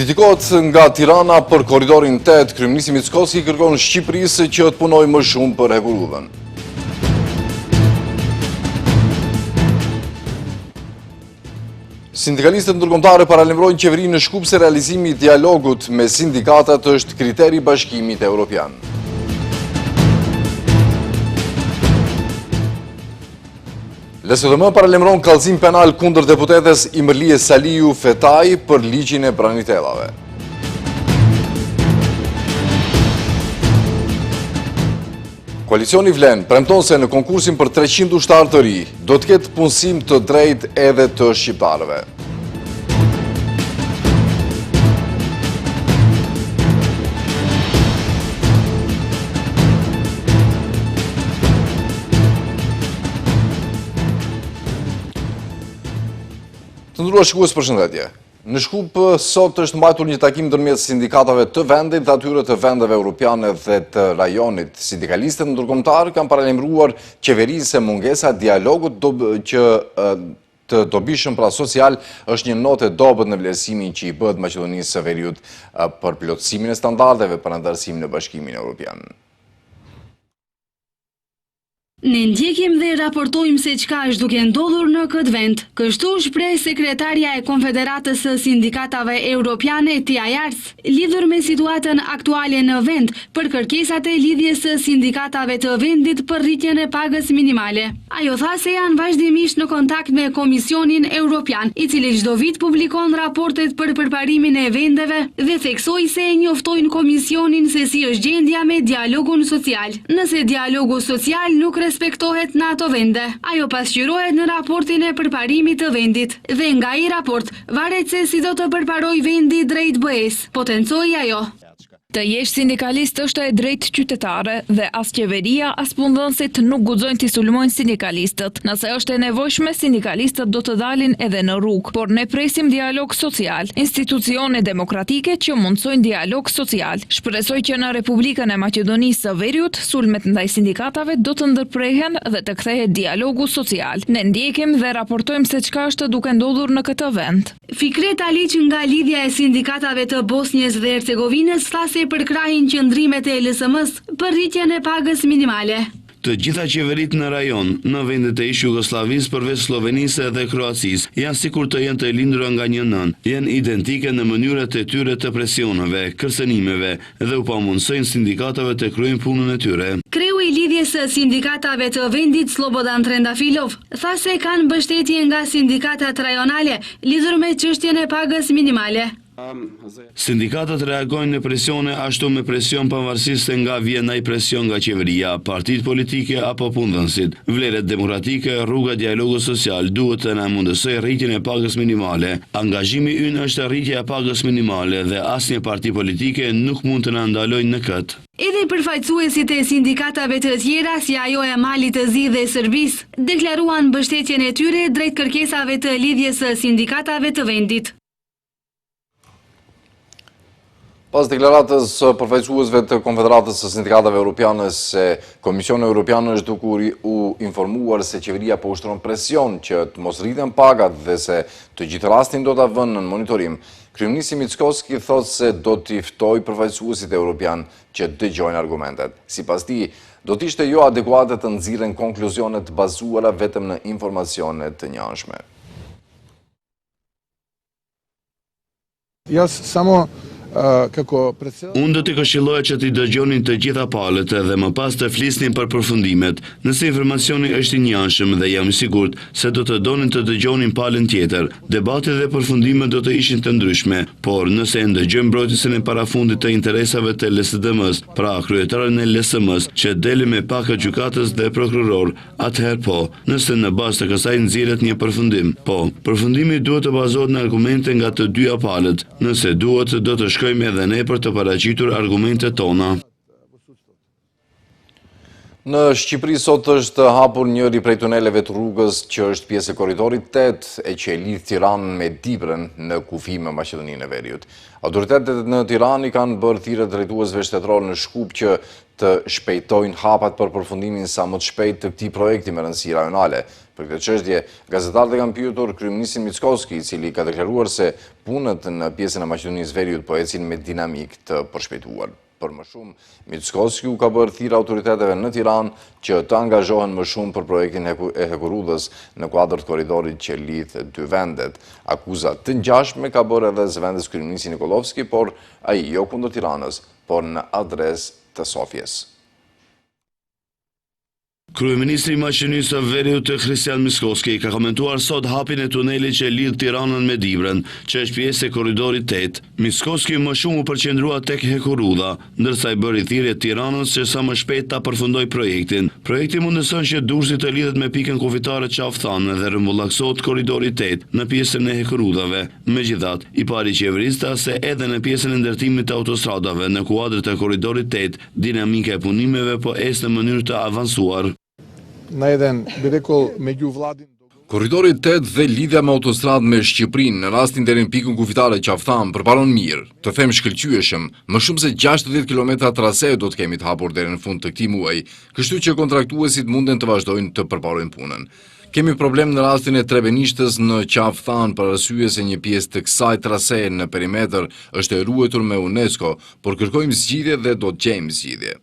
Kritikohet nga Tirana për korridorin 8, kryeministri Mickoski kërkon Shqipërisë që të punojë më shumë për Hekurudhën. Sindikalistët ndërkombëtarë paralajmërojnë qeverinë në Shkup se realizimi i dialogut me sindikatat është kriteri i Bashkimit Evropian. LSDM paralajmëron kallëzim penal kundër deputetes Imerlie Saliu Fetaj për ligjin e branitellave. Koalicioni Vlen premton se në konkursin për 300 ushtarë të ri do të ketë punësim të drejtë edhe të shqiptarëve. Të nderuar shikues, përshëndetje. Në Shkup sot është mbajtur një takim ndërmjet sindikatave të vendit dhe atyre të vendeve europiane dhe të rajonit. Sindikalistët ndërkombëtar kanë paralajmëruar qeverinë se mungesa e dialogut të dobishëm pra social është një notë e dobët në vlerësimin që i bëhet Maqedonisë së Veriut për plotësimin e standardeve për anëtarësimin në Bashkimin Evropian. Ne ndjekim dhe raportojmë se çka është duke ndodhur në këtë vend. Kështu shpreh sekretarja e Konfederatës së Sindikatave Europiane, Tia Jars, lidhur me situatën aktuale në vend për kërkesat e lidhjes së sindikatave të vendit për rritjen e pagës minimale. Ajo tha se janë vazhdimisht në kontakt me Komisionin Europian, i cili çdo vit publikon raportet për përparimin e vendeve dhe theksoi se e njoftojnë Komisionin se si është gjendja me dialogun social. Nëse dialogu social nuk respektohet në ato vende, ajo pasqyrohet në raportin e përparimit të vendit dhe nga i raport varet se si do të përparoj vendi drejt BE-s, potencoi ajo. Të jesh sindikalist është e drejtë qytetare dhe as qeveria as punëdhënësit nuk guxojnë t'i sulmojnë sindikalistët. Nëse është e nevojshme, sindikalistët do të dalin edhe në rrugë, por ne presim dialog social, institucione demokratike që mundsojnë dialog social. Shpresoj që në Republikën e Maqedonisë së Veriut sulmet ndaj sindikatave do të ndërprehen dhe të kthehet dialogu social. Ne ndjekim dhe raportojmë se çka është duke ndodhur në këtë vend. Fikret Aliq nga lidhja e sindikatave të Bosnjës dhe Hercegovinës tha se përkrahin qëndrimet e LSM-s për rritjen e pagës minimale. Të gjitha qeverit në rajon, në vendet e ish Jugosllavisë përveç Slovenisë dhe Kroacisë, janë sikur të jenë të lindura nga një nën, janë identike në mënyrat e tyre të presioneve, kërcënimeve dhe u pamundsojnë sindikatave të kryejnë punën e tyre. Kreu i lidhjes së sindikatave të vendit Slobodan Trendafilov tha se kanë mbështetje nga sindikatat rajonale lidhur me çështjen e pagës minimale. Sindikatët reagojnë në presione ashtu me presion pavarësisht se nga vjen ai presion nga qeveria, partitë politike apo punëdhënësit. Vleret demokratike, rruga dialogu social duhet të na mundësoj rritjen e pagës minimale. Angazhimi ynë është rritja e pagës minimale dhe asnjë parti politike nuk mund të na ndalojnë në këtë. Edhe përfaqësuesit e sindikatave të tjera si ajo e Malit të Zi dhe Serbisë deklaruan mbështetjen e tyre drejt kërkesave të lidhjes së sindikatave të vendit. Pas deklaratës përfaqësuesve të Konfederatës së Sindikatave Europiane se Komisioni Evropian është duke u informuar se qeveria po ushtron presion që të mos rriten pagat dhe se të gjithë rastin do ta vënë në monitorim, kryeministri Mickoski thotë se do t'i ftojë përfaqësuesit evropian që dëgjojnë argumentet. Sipas tij, do të ishte jo adekuate të nxirren konkluzione të bazuara vetëm në informacione të njëanshme. Unë do t'i këshilloja që t'i dëgjonin të gjitha palët dhe më pas të flisnin për përfundimet, nëse informacioni është i njëanshëm dhe jam i sigurt se do të donin të dëgjonin palën tjetër. Debatet dhe përfundimet do të ishin të ndryshme, por nëse e ndëgjojmë mbrojtësin e parafundit të interesave të LSDM-s, pra kryetarin e LSM-s, që deli me paka gjykatës dhe prokuror, atëherë po, nëse në bazë të kësaj nxirret një përfundim. Po, përfundimi duhet të bazohet në argumente nga të dyja palët. Nëse duhet, do të shkojmë edhe ne për të paraqitur argumentet tona. Në Shqipëri sot është hapur njëri prej tuneleve të rrugës që është pjesë e korridorit 8 e që e lidh Tiranën me Dibrën në kufi me Maqedoninë e Veriut. Autoritetet në Tiranë kanë bërë thirrje drejtuesve shtetëror në Shkup që të shpejtojnë hapat për përfundimin sa më të shpejt të këtij projekti me rëndësi rajonale. Për këtë çështje, gazetarët kanë pyetur kryeministin Mickoski, i cili ka deklaruar se punët në pjesën e Maqedonisë së Veriut po ecin me dinamikë të përshpejtuar. Për më shumë, Mickoski ka bërë thirrje autoriteteve në Tiranë që të angazhohen më shumë për projektin e Hekurudhës në kuadër të korridorit që lidh dy vendet. Akuza të ngjashme ka bërë edhe zëvendës kryeministi Nikolovski, por ai jo kundër Tiranës, por në adresë të Sofjes. Kryeministri i Maqedonisë së Veriut Kristian Mickoski ka komentuar sot hapjen e tunelit që lidh Tiranën me Dibrën, që është pjesë e korridorit 8. Mickoski më shumë u përqendrua tek Hekurudha, ndërsa i bëri thirrje Tiranës që sa më shpejt ta përfundojë projektin. Projekti mundëson që Durrësi të lidhet me pikën kufitare Qaftan dhe rrëmbullaksohet korridori 8 në pjesën e Hekurudhave. Megjithatë, i pari qeverista se edhe në pjesën e ndërtimit të autostradave në kuadër të korridorit 8, dinamika e punimeve po ecë në mënyrë të avancuar. Na jedan, bi rekao, među vladin... Korridori 8 dhe lidhja me autostradë me Shqipërinë në rastin deri në pikën kufitare Qaftan përparon mirë, të them shkëlqyeshëm, më shumë se 60 kilometra trase do të kemi të hapur deri në fund të këtij muaji, kështu që kontraktuesit munden të vazhdojnë të përparojnë punën. Kemi problem në rastin e Trebenishtës në Qaftan për arsye se një pjesë të kësaj trase në perimetër është e ruetur me UNESCO, por kërkojmë zgjidhje dhe do të gjejmë zgjidhje.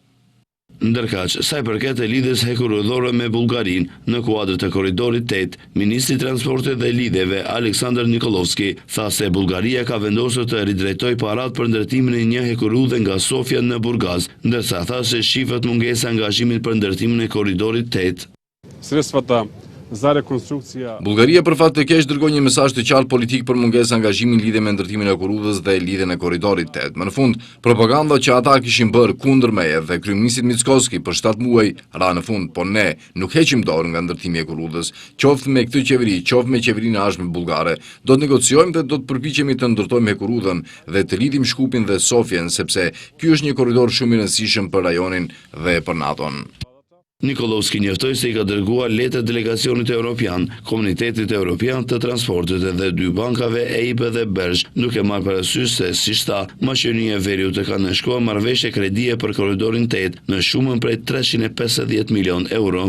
Ndërkaq, sa i përket e lidhjes hekurudhore me Bullgarinë në kuadër të korridorit 8, Ministri i Transportit dhe Lidhjeve Aleksandar Nikolovski tha se Bullgaria ka vendosur të ridrejtojë parat për ndërtimin e një hekurudhe nga Sofia në Burgaz, ndërsa tha se shifet mungesa angazhimit për ndërtimin e korridorit 8. Sredstvata za rekonstrukcija... Bullgaria për fat të keq dërgoi një mesazh të qartë politik për mungesë angazhimi në lidhje me ndërtimin e Hekurudhës dhe lidhjen e korridorit 8. Më në fund, propaganda që ata kishin bërë kundër meje dhe kryeministit Mickoski për 7 muaj ra në fund, po ne nuk heqim dorë nga ndërtimi i Hekurudhës, qoftë me këtë qeveri, qoftë me qeverinë e ardhshme bullgare. Do të negociojmë dhe do të përpiqemi të ndërtojmë Hekurudhën dhe të lidhim Shkupin dhe Sofjen, sepse ky është një korridor shumë i rëndësishëm për rajonin dhe për NATO-n. Nikolovski njoftoi se i ka dërguar letër delegacionit evropian, Komunitetit Evropian të Transportit dhe 2 bankave EIB dhe Bergj, duke marrë parasysh se, siç tha, Maqedonia e Veriut ka nënshkruar marrëveshje kredie për korridorin 8 në shumën prej 350 milion euro.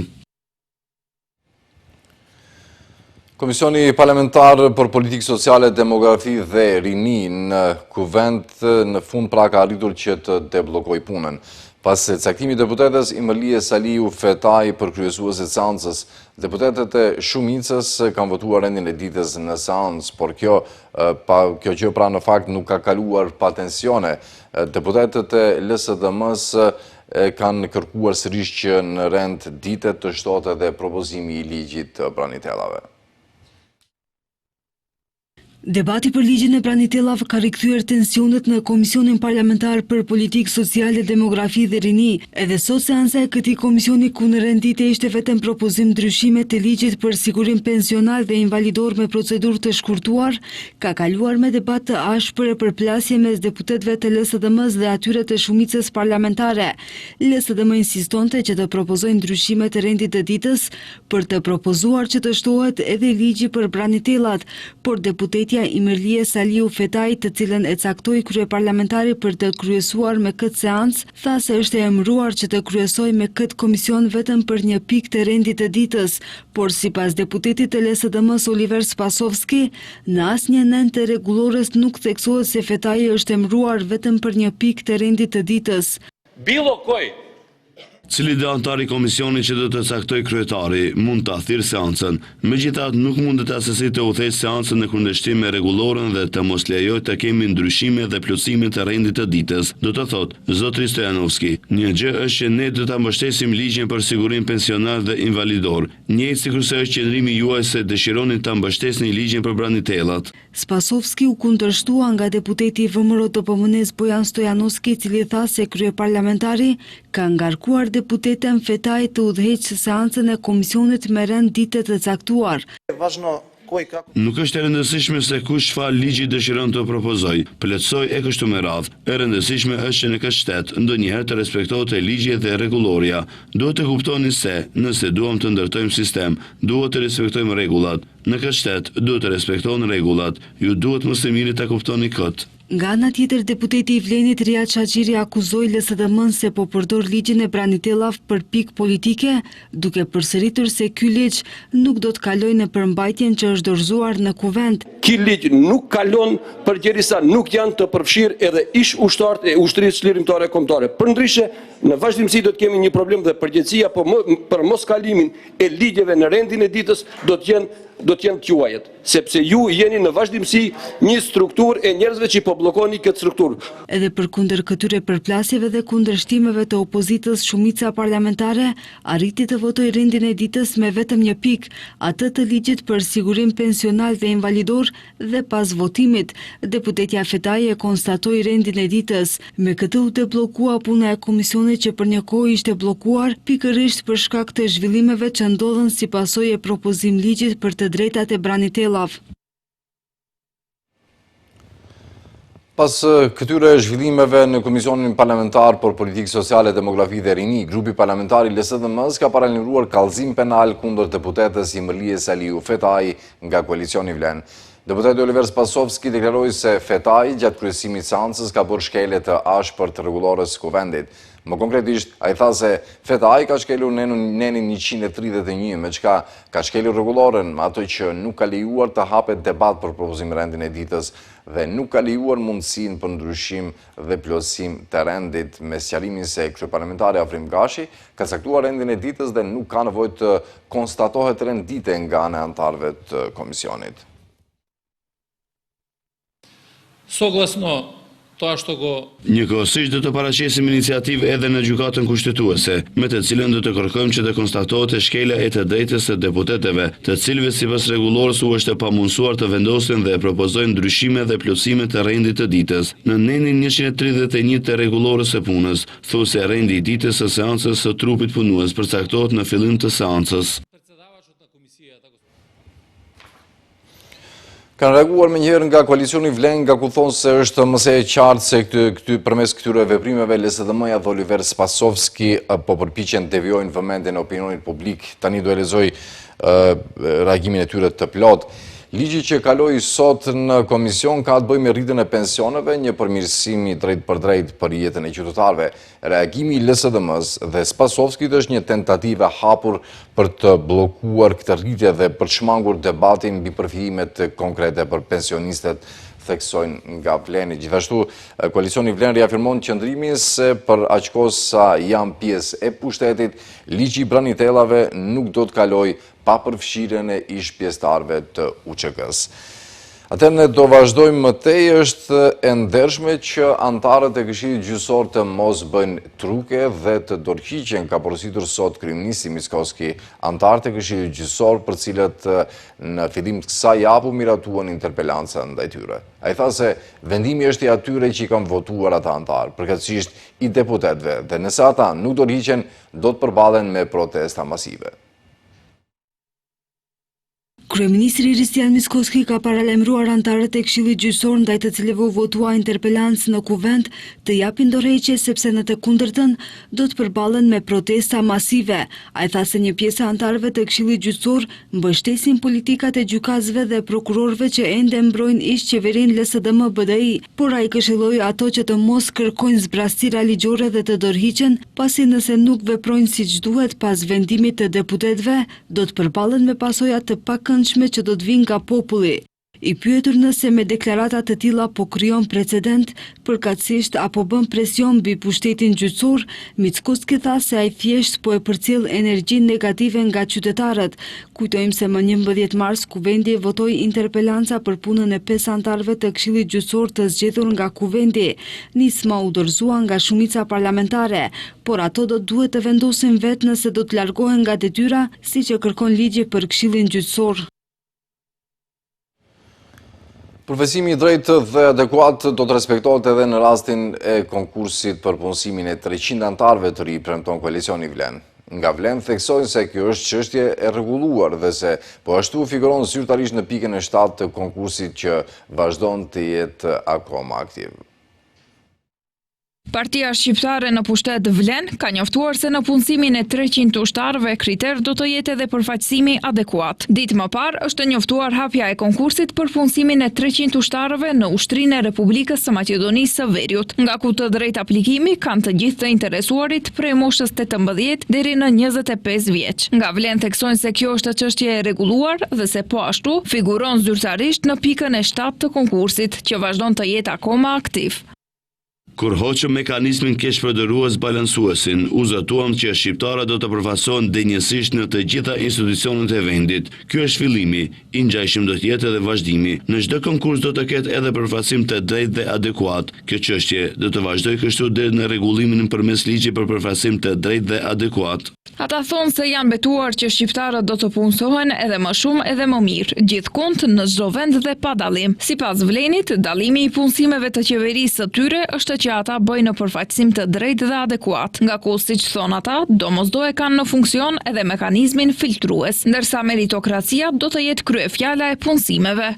Komisioni Parlamentar për Politikë Sociale, Demografi dhe Rini në Kuvend në fund pra ka arritur që të deblokojë punën. Pas caktimit deputetes Imerlie Saliu Fetaj për kryesuesit seancës, deputetet e shumicës kanë votuar rendin e ditës në seancë, por kjo që pra në fakt nuk ka kaluar pa tensione. Deputetet e LSDM-s kanë kërkuar sërish që në rend ditet të shtohet edhe propozimi i ligjit të pranitellave. Debati për ligjin e pranitellave ka rikthyer tensionet në Komisionin Parlamentar për Politikë Sociale, Demografi dhe Rini. Edhe sot seanca e këtij komisioni ku në rendite ishte vetëm propozim ndryshime të ligjit për sigurim pensional dhe invalidor me procedurë të shkurtuar, ka kaluar me debat të ashpër e përplasje mes deputetëve të LSDM-s dhe atyre të shumicës parlamentare. LSDM insistonte që të propozojnë ndryshime të rendit të ditës për të propozuar që të shtohet edhe ligji për pranitellat, por deputeti Imerlie Saliu Fetaj, të cilën e caktoi kryeparlamentari për të kryesuar me këtë seancë, tha se është e emëruar që të kryesojë me këtë komision vetëm për një pikë të rendit të ditës, por sipas deputetit të LSDM-s Oliver Spasovski, në asnjë nen të rregullores nuk theksohet se Fetaj është emëruar vetëm për një pikë të rendit të ditës. Bilo koji Cili dhe antari komisionit që do të caktoj kryetari mund të thirrë seancën, megjithatë nuk mund të asesi të udhëheqë seancën në kundërshtim me rregulloren dhe të mos lejojë të kemi ndryshime dhe plotësime të rendit të ditës. Do të thotë, zotri Stojanovski, një gjë është që ne do ta mbështesim ligjin për sigurim pensionar dhe invalidor, njëjtë sikurse është qëndrimi juaj se dëshironi ta mbështesni ligjin për pranitellat. Spasovski u kundërshtua nga deputeti i VMRO të PMN-s Bojan Stojanovski, i cili tha se kryeparlamentari ka ngarkuar deputeten Fetaj të udhëheqë seancën e komisionit me rend ditë të caktuar. Važno Nuk është e rëndësishme se kush çfarë ligji dëshiron të propozoj, plotësoj e kështu me radhë. E rëndësishme është që në këtë shtet ndonjëherë të respektohet e ligji dhe rregulloria. Duhet të kuptoni se nëse duam të ndërtojmë sistem, duhet të respektojmë rregullat. Në këtë shtet duhet të respektohen rregullat. Ju duhet më së miri ta kuptoni këtë. Nga ana tjetër, deputeti i Vlenit Riat Shaqiri akuzoi LSDM-n se po përdor ligjin e Branitellave për pikë politike, duke përsëritur se ky ligj nuk do të kalojë në përmbajtjen që është dorëzuar në kuvent. Ky ligj nuk kalon përderisa nuk janë të përfshirë edhe ish ushtarët e ushtrisë lirimtare kombëtare. Përndryshe, në vazhdimsi do të kemi një problem dhe përgjegjësia për mos kalimin e ligjeve në rendin e ditës do të jenë quajet, sepse ju jeni në vazhdimsi një strukturë e njerëzve që po bllokoni këtë strukturë. Edhe përkundër këtyre përplasjeve dhe kundërshtimeve të opozitës, shumica parlamentare arriti të votojë rendin e ditës me vetëm një pikë, atë të ligjit për sigurim pensional dhe invalidor, dhe pas votimit, deputetja Fetaj e konstatoi rendin e ditës. Me këtë u deblokua puna e komisionit që për një kohë ishte bllokuar pikërisht për shkak të zhvillimeve që ndodhen si pasojë e propozim ligjit për të drejtat e Branitellave. Pas këtyre zhvillimeve në Komisionin Parlamentar për Politikë Sociale, Demografi dhe Rini, grupi parlamentar i LSDM-s ka paralajmëruar kallëzim penal kundër deputetes Imërlies Aliu Fetaj nga koalicioni Vlen. Deputeti Oliver Spasovski deklaroi se Fetaj gjatë kryesimit seancës ka bërë shkelje të ashpër të rregullores së kuvendit. Më konkretisht, ai tha se Fetaj ka shkelur nenin 131, me çka ka shkelur rregulloren, ato që nuk ka lejuar të hapet debat për propozim rendin e ditës dhe nuk ka lejuar mundësinë për ndryshim dhe plotësim të rendit, me sqarimin se kryeparlamentari Afrim Gashi ka caktuar rendin e ditës dhe nuk ka nevojë të konstatohet rendite nga ana e anëtarëve të komisionit. Njëkohësisht do të paraqesim iniciativë edhe në gjykatën kushtetuese, me të cilën do të kërkojmë që të konstatohet e shkelja e të drejtës së deputetëve, të cilëve sipas rregullorës u është e pamundsuar të vendosin dhe propozojnë ndryshime dhe plotësime të rendit të ditës. Në nenin 131 të rregullorës së punës, thuhet se rendi i ditës së seancës së trupit punues përcaktohet në fillim të seancës. Kanë reaguar me njëherë nga koalicioni Vlen, nga ku thonë se është mëse e qartë se përmes këtyre veprimeve LSDM-ja dhe Oliver Spasovski po përpiqen të devijojnë vëmendjen e opinionit publik. Tani do e lexoj reagimin e tyre të plot. Ligji që kaloi sot në komision ka të bëjë me rritjen e pensioneve, një përmirësim i drejt për drejt për jetën e qytetarëve. Reagimi i LSDM-s dhe Spasovskit është një tentativë e hapur për të bllokuar këtë rritje dhe për të shmangur debatin mbi përfitimet konkrete për pensionistët, theksojnë nga Vleni. Gjithashtu, koalicioni Vlen riafirmon qëndrimin se për aq kohë sa janë pjesë e pushtetit, ligji i Branitellave nuk do të kalojë pa përfshirjen e ish pjesëtarëve të UÇK-s. Atëherë ne do vazhdojmë më tej, është e ndershme që anëtarët e Këshillit Gjyqësor të mos bëjnë truke dhe të dorëhiqen, ka porositur sot kryeministri Mickoski anëtarët e Këshillit Gjyqësor, për cilët në fillim të kësaj japu miratuan interpelanca ndaj tyre. Ai tha se vendimi është i atyre që i kanë votuar ata anëtarë, përkatësisht i deputetëve, dhe nëse ata nuk dorëhiqen, do të përballen me protesta masive. Kryeministri Ristian Mickoski ka paralajmëruar anëtarët e Këshillit Gjyqësor ndaj të cilëve u votua interpelancë në kuvent të japin dorëheqje sepse në të kundërtën do të përballen me protesta masive. Ai tha se një pjesë e anëtarëve të Këshillit Gjyqësor mbështesin politikat e gjykatësve dhe prokurorëve që ende mbrojnë ish qeverinë LSDM-BDI, por ai këshilloi ato që të mos kërkojnë zbrastira ligjore dhe të dorëhiqen, pasi nëse nuk veprojnë siç duhet pas vendimit të deputetëve, do të përballen me pasoja të pakëndshme që do të vinë nga populli. I pyetur nëse me deklarata të tilla po krijon precedent, përkatësisht apo bën presion mbi pushtetin gjyqësor, Mickoski tha se ai thjesht po e përcjell energjinë negative nga qytetarët. Kujtojmë se më 11 mars kuvendi votoi interpelanca për punën e 5 anëtarëve të Këshillit Gjyqësor të zgjedhur nga kuvendi. Nisma u dorëzua nga shumica parlamentare, por ato do duhet të vendosin vetë nëse do të largohen nga detyra, siç e kërkon ligji për Këshillin Gjyqësor. Përfaqësimi i drejtë dhe adekuat do të respektohet edhe në rastin e konkursit për punësimin e 300 anëtarëve të ri, premton koalicioni Vlen. Nga Vlen theksojnë se kjo është çështje e rregulluar dhe se po ashtu figuron zyrtarisht në pikën e 7 të konkursit që vazhdon të jetë akoma aktiv. Partia shqiptare në pushtet Vlen ka njoftuar se në punësimin e 300 ushtarëve kriter do të jetë edhe përfaqësimi adekuat. Ditë më parë është njoftuar hapja e konkursit për punësimin e 300 ushtarëve në Ushtrinë e Republikës së Maqedonisë së Veriut, nga ku të drejtë aplikimi kanë të gjithë të interesuarit prej moshës 18 deri në 25 vjeç. Nga Vlen theksojnë se kjo është çështje e rregulluar dhe se po ashtu figuron zyrtarisht në pikën e 7 të konkursit që vazhdon të jetë akoma aktiv. Kur hoqëm mekanismin keqpërdorues balansuesin, u zëtuam që shqiptarët do të përfasohen denjësisht në të gjitha institucionet e vendit. Ky është fillimi, i ngjashëm do të jetë edhe vazhdimi. Në çdo konkurs do të ketë edhe përfasim të drejtë dhe adekuat. Kjo çështje do të vazhdojë kështu deri në rregullimin përmes ligjit për përfasim të drejtë dhe adekuat. Ata thonë se janë betuar që shqiptarët do të punësohen edhe më shumë edhe më mirë, gjithkund në çdo vend dhe pa dallim. Sipas Vlenit, dallimi i punësimeve të qeverisë së tyre është që ata bëjnë në përfaqësim të drejtë dhe adekuat, nga ku siç thonë ata, domosdo e kanë në funksion edhe mekanizmin filtrues, ndërsa meritokracia do të jetë kryefjala e punësimeve.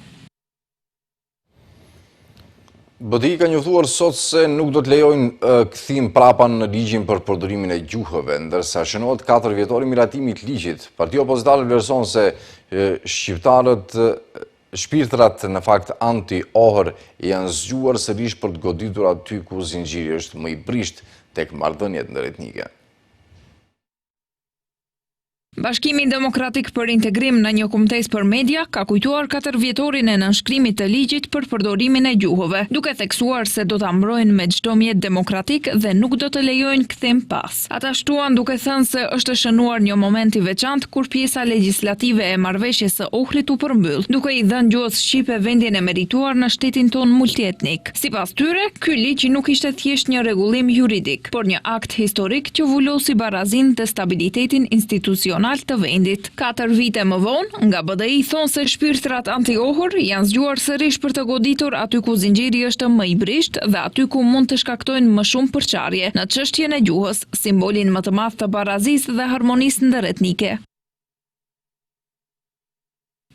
BDI ka njoftuar sot se nuk do të lejojnë kthim prapa në ligjin për përdorimin e gjuhëve, ndërsa shënohet 4 vjetori miratimi i ligjit. Partia Opozitare vlerëson se shpirtrat në fakt anti-ohër janë zgjuar sërish për të goditur aty ku zinxhiri është më i brisht tek marrëdhëniet ndëretnike. Bashkimi Demokratik për Integrim në një kumtesë për media ka kujtuar 4 vjetorin e nënshkrimit të ligjit për përdorimin e gjuhëve, duke theksuar se do ta mbrojnë me çdo mjet demokratik dhe nuk do të lejojnë kthim pas. Ata shtuan duke thënë se është shënuar një moment i veçantë kur pjesa legjislative e marrëveshjes së Ohrit u përmbyll, duke i dhënë gjuhës shqipe vendin e merituar në shtetin ton multietnik. Sipas tyre, ky ligj nuk ishte thjesht një rregullim juridik, por një akt historik që vulosi barazinë dhe stabilitetin institucional të vendit. 4 vite më vonë, nga BDI thonë se shpirtrat anti-ohër janë zgjuar sërish për të goditur aty ku zinxhiri është më i brisht dhe aty ku mund të shkaktojnë më shumë përçarje në çështjen e gjuhës, simbolin më të madh të barazisë dhe harmonisë ndëretnike.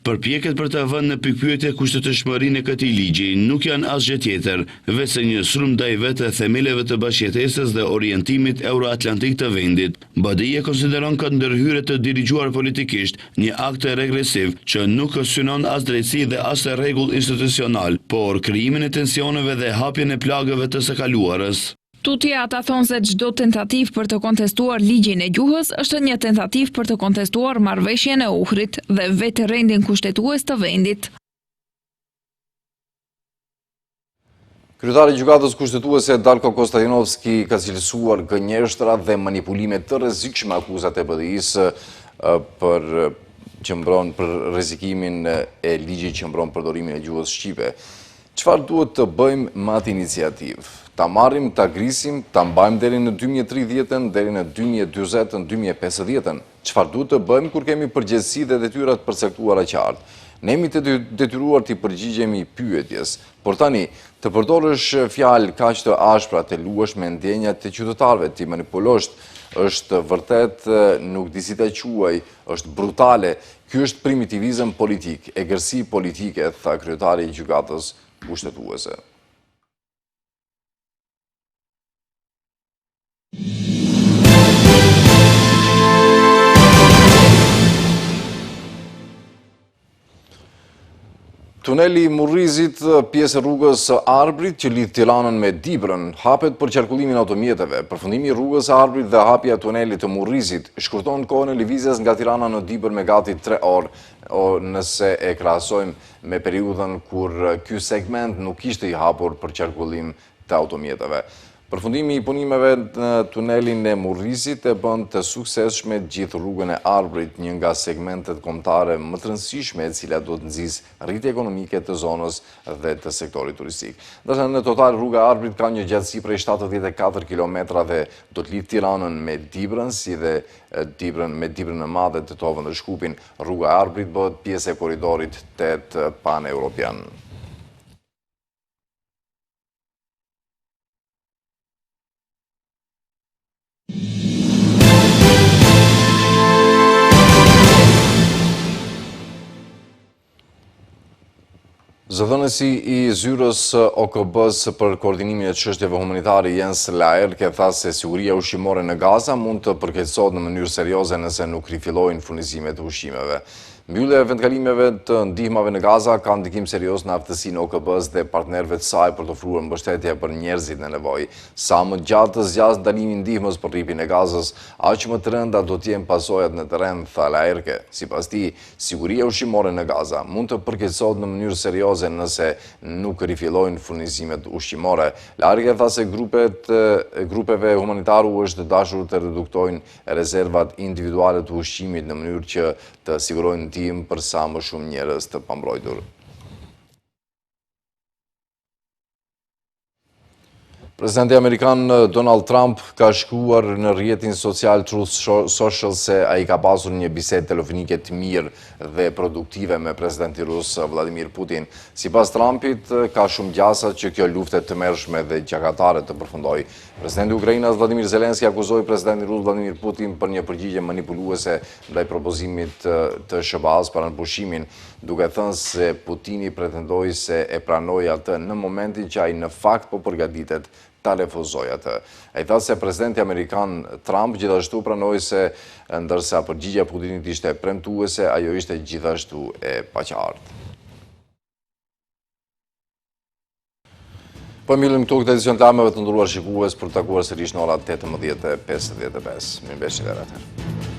Përpjekjet për të vënë në pikpyetje kushtetshmërinë e këtij ligji nuk janë asgjë tjetër, veçse një sulm ndaj vetë themeleve të bashkëjetesës dhe orientimit euroatlantik të vendit. BDI e konsideron këtë ndërhyrje të dirigjuar politikisht një akt regresiv që nuk synon as drejtësi dhe as rregull institucional, por krijimin e tensioneve dhe hapjen e plagëve të së kaluarës. Tutje ata thonë se çdo tentativë për të kontestuar ligjin e gjuhës është një tentativë për të kontestuar marrëveshjen e Ohrit dhe vetë rendin kushtetues të vendit. Kryetari i gjykatës kushtetuese Darko Konstantinovski ka cilësuar gënjeshtra dhe manipulime të rrezikshme akuzat e BDI-s për rrezikimin e ligjit që mbron përdorimin e gjuhës shqipe. Çfarë duhet të bëjmë me atë iniciativë? Ta marrim, ta grisim, ta mbajmë deri në 2030-ën, deri në 2040-ën, 2050-ën. Çfarë duhet të bëjmë kur kemi përgjegjësi dhe detyra të përcaktuara qartë? Ne jemi të detyruar të përgjigjemi pyetjes, por tani të përdorësh fjalë kaq të ashpra, të luash me ndjenjat e qytetarëve, ti manipulosh, është vërtet nuk di si ta quaj, është brutale. Ky është primitivizëm politik, egërsi politike, tha kryetari i gjykatës kushtetuese. Tuneli i Murrizit, pjesë e rrugës së Arbrit që lidh Tiranën me Dibrën, hapet për qarkullimin e automjeteve. Përfundimi i rrugës së Arbrit dhe hapja e tunelit të Murrizit shkurton kohën e lëvizjes nga Tirana në Dibër me gati 3 orë, nëse e krahasojmë me periudhën kur ky segment nuk ishte i hapur për qarkullim të automjeteve. Përfundimi i punimeve në tunelin e Murrizit e bën të suksesshme gjithë rrugën e Arbrit, një nga segmentet kombëtare më të rëndësishme e cila do të nxjisë rritje ekonomike të zonës dhe të sektorit turistik. Ndërsa në total rruga e Arbrit ka një gjatësi prej 74 kilometra dhe do të lidh Tiranën me Dibrën, si dhe me Dibrën e Madhe, Tetovën dhe Shkupin. Rruga e Arbrit bëhet pjesë e korridorit 8 pan-evropian. Zëdhënësi i zyrës OKB-s për koordinimin e çështjeve humanitare Jens Laerke tha se siguria ushqimore në Gaza mund të përkeqësohet në mënyrë serioze nëse nuk rifillojnë furnizimet e ushqimeve. Mbyllja e vendkalimeve të ndihmave në Gaza ka ndikim serios në aftësinë e OKB-s dhe partnerëve të saj për të ofruar mbështetje për njerëzit në nevojë. Sa më gjatë zgjas ndalimi i ndihmës për rripin e Gazës, aq më të rënda do të jenë pasojat në terren, tha Laerke. Sipas tij, siguria ushqimore në Gaza mund të përkeqësohet në mënyrë serioze nëse nuk rifillojnë furnizimet ushqimore. Laerke tha se grupeve humanitare është dashur të reduktojnë rezervat individuale të ushqimit në mënyrë që të sigurojnë ndihmë për sa më shumë njerëz të pambrojtur. Presidenti Amerikan Donald Trump ka shkruar në rrjetin social Truth Social se ai ka pasur një bisedë telefonike të mirë dhe produktive me presidenti rus Vladimir Putin. Sipas Trumpit, ka shumë gjasa që kjo luftë e tmerrshme dhe gjakatare të përfundojë. Presidenti i Ukrainës Vladimir Zelenski akuzoi presidentin rus Vladimir Putin për një përgjigje manipuluese ndaj propozimit të SBA-s për pushimin, duke thënë se Putini pretendoi se e pranoi atë në momentin që ai në fakt po përgatitet ta refuzoj atë. Ai tha se presidenti amerikan Trump gjithashtu pranoi se ndërsa përgjigjja e Putinit ishte premtuese, ajo ishte gjithashtu e paqartë. Po mbyllim këtu këtë edicion të lajmeve të nderuar shikues për të takuar sërish në orat 18:55. Mirëmbëjtje deri atëherë.